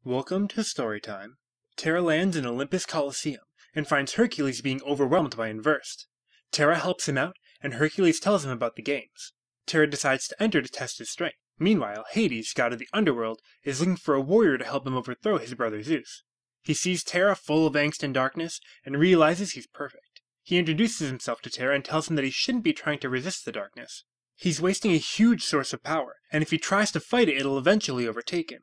Welcome to Storytime. Terra lands in Olympus Coliseum and finds Hercules being overwhelmed by Inversed. Terra helps him out, and Hercules tells him about the games. Terra decides to enter to test his strength. Meanwhile, Hades, god of the underworld, is looking for a warrior to help him overthrow his brother Zeus. He sees Terra full of angst and darkness, and realizes he's perfect. He introduces himself to Terra and tells him that he shouldn't be trying to resist the darkness. He's wasting a huge source of power, and if he tries to fight it, it'll eventually overtake him.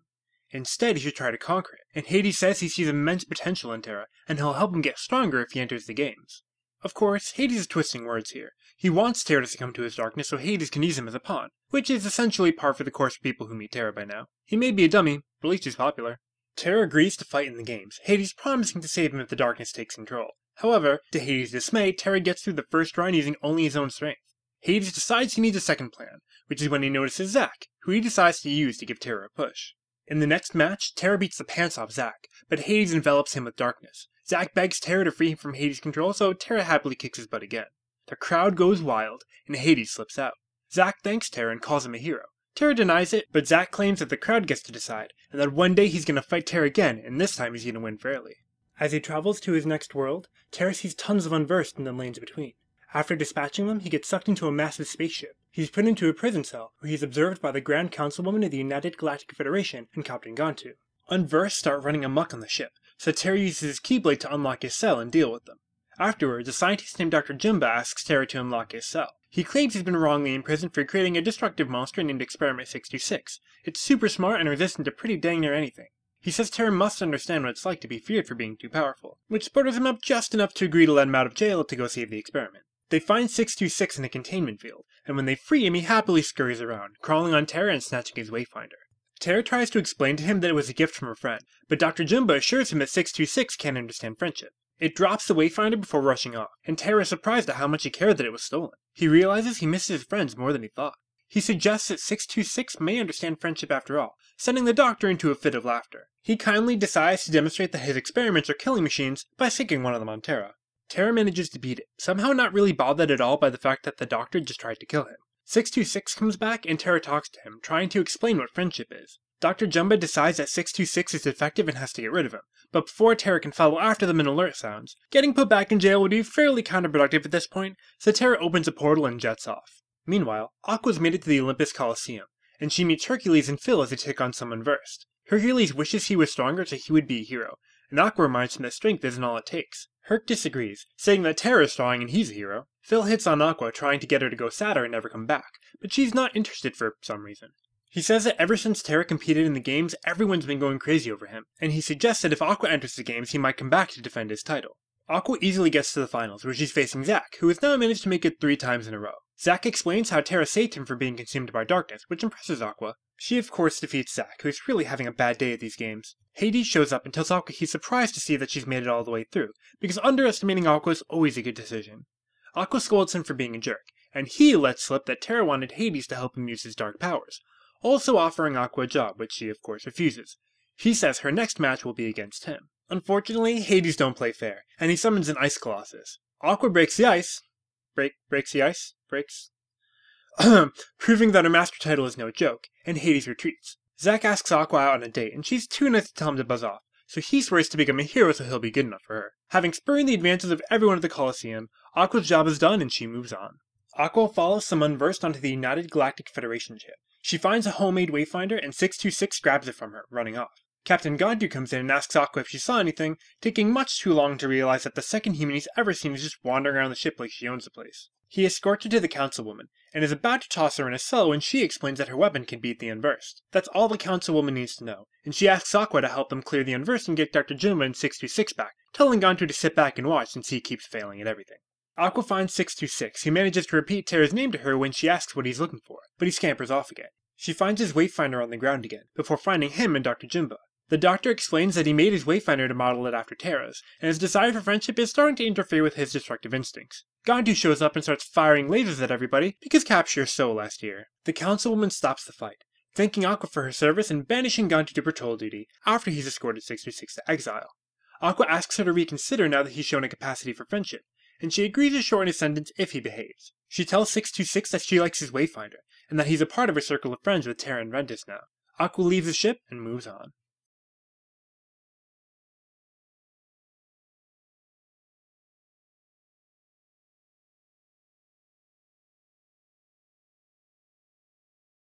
Instead, he should try to conquer it, and Hades says he sees immense potential in Terra, and he'll help him get stronger if he enters the games. Of course, Hades is twisting words here. He wants Terra to succumb to his darkness so Hades can use him as a pawn, which is essentially par for the course for people who meet Terra by now. He may be a dummy, but at least he's popular. Terra agrees to fight in the games, Hades promising to save him if the darkness takes control. However, to Hades' dismay, Terra gets through the first round using only his own strength. Hades decides he needs a second plan, which is when he notices Zack, who he decides to use to give Terra a push. In the next match, Terra beats the pants off Zack, but Hades envelops him with darkness. Zack begs Terra to free him from Hades' control, so Terra happily kicks his butt again. The crowd goes wild, and Hades slips out. Zack thanks Terra and calls him a hero. Terra denies it, but Zack claims that the crowd gets to decide, and that one day he's gonna fight Terra again, and this time he's gonna win fairly. As he travels to his next world, Terra sees tons of Unversed in the lanes between. After dispatching them, he gets sucked into a massive spaceship. He's put into a prison cell, where he's observed by the Grand Councilwoman of the United Galactic Federation and Captain Gantu. Unversed start running amok on the ship, so Terra uses his Keyblade to unlock his cell and deal with them. Afterwards, a scientist named Dr. Jumba asks Terra to unlock his cell. He claims he's been wrongly imprisoned for creating a destructive monster named Experiment 626. It's super smart and resistant to pretty dang near anything. He says Terra must understand what it's like to be feared for being too powerful, which spurs him up just enough to agree to let him out of jail to go save the experiment. They find 626 in a containment field, and when they free him, he happily scurries around, crawling on Terra and snatching his Wayfinder. Terra tries to explain to him that it was a gift from a friend, but Dr. Jumba assures him that 626 can't understand friendship. It drops the Wayfinder before rushing off, and Terra is surprised at how much he cared that it was stolen. He realizes he misses his friends more than he thought. He suggests that 626 may understand friendship after all, sending the doctor into a fit of laughter. He kindly decides to demonstrate that his experiments are killing machines by sinking one of them on Terra. Terra manages to beat it, somehow not really bothered at all by the fact that the doctor just tried to kill him. 626 comes back and Terra talks to him, trying to explain what friendship is. Dr. Jumba decides that 626 is defective and has to get rid of him, but before Terra can follow after them in alert sounds, getting put back in jail would be fairly counterproductive at this point, so Terra opens a portal and jets off. Meanwhile, Aqua's made it to the Olympus Coliseum, and she meets Hercules and Phil as they take on some Unversed. Hercules wishes he was stronger so he would be a hero, and Aqua reminds him that strength isn't all it takes. Herc disagrees, saying that Terra is strong and he's a hero. Phil hits on Aqua, trying to get her to go sadder and never come back, but she's not interested for some reason. He says that ever since Terra competed in the games, everyone's been going crazy over him, and he suggests that if Aqua enters the games, he might come back to defend his title. Aqua easily gets to the finals, where she's facing Zack, who has now managed to make it 3 times in a row. Zack explains how Terra saved him from being consumed by darkness, which impresses Aqua. She of course defeats Zack, who is really having a bad day at these games. Hades shows up and tells Aqua he's surprised to see that she's made it all the way through, because underestimating Aqua is always a good decision. Aqua scolds him for being a jerk, and he lets slip that Terra wanted Hades to help him use his dark powers, also offering Aqua a job, which she of course refuses. He says her next match will be against him. Unfortunately, Hades don't play fair, and he summons an Ice Colossus. Aqua breaks the ice. Proving that her master title is no joke, and Hades retreats. Zack asks Aqua out on a date, and she's too nice to tell him to buzz off, so he swears to become a hero so he'll be good enough for her. Having spurned the advances of everyone at the Coliseum, Aqua's job is done and she moves on. Aqua follows some Unversed onto the United Galactic Federation ship. She finds a homemade Wayfinder and 626 grabs it from her, running off. Captain Gantu comes in and asks Aqua if she saw anything, taking much too long to realize that the second human he's ever seen is just wandering around the ship like she owns the place. He escorts her to the Councilwoman, and is about to toss her in a cell when she explains that her weapon can beat the Unversed. That's all the Councilwoman needs to know, and she asks Aqua to help them clear the Unversed and get Dr. Jumba and 626 back, telling Gantu to sit back and watch since he keeps failing at everything. Aqua finds 626, who manages to repeat Terra's name to her when she asks what he's looking for, but he scampers off again. She finds his Wayfinder on the ground again, before finding him and Dr. Jumba. The doctor explains that he made his Wayfinder to model it after Terra's, and his desire for friendship is starting to interfere with his destructive instincts. Gantu shows up and starts firing lasers at everybody because capture is so last year. The Councilwoman stops the fight, thanking Aqua for her service and banishing Gantu to patrol duty after he's escorted 626 to exile. Aqua asks her to reconsider now that he's shown a capacity for friendship, and she agrees to shorten his sentence if he behaves. She tells 626 that she likes his Wayfinder, and that he's a part of her circle of friends with Terra and Ventus now. Aqua leaves the ship and moves on.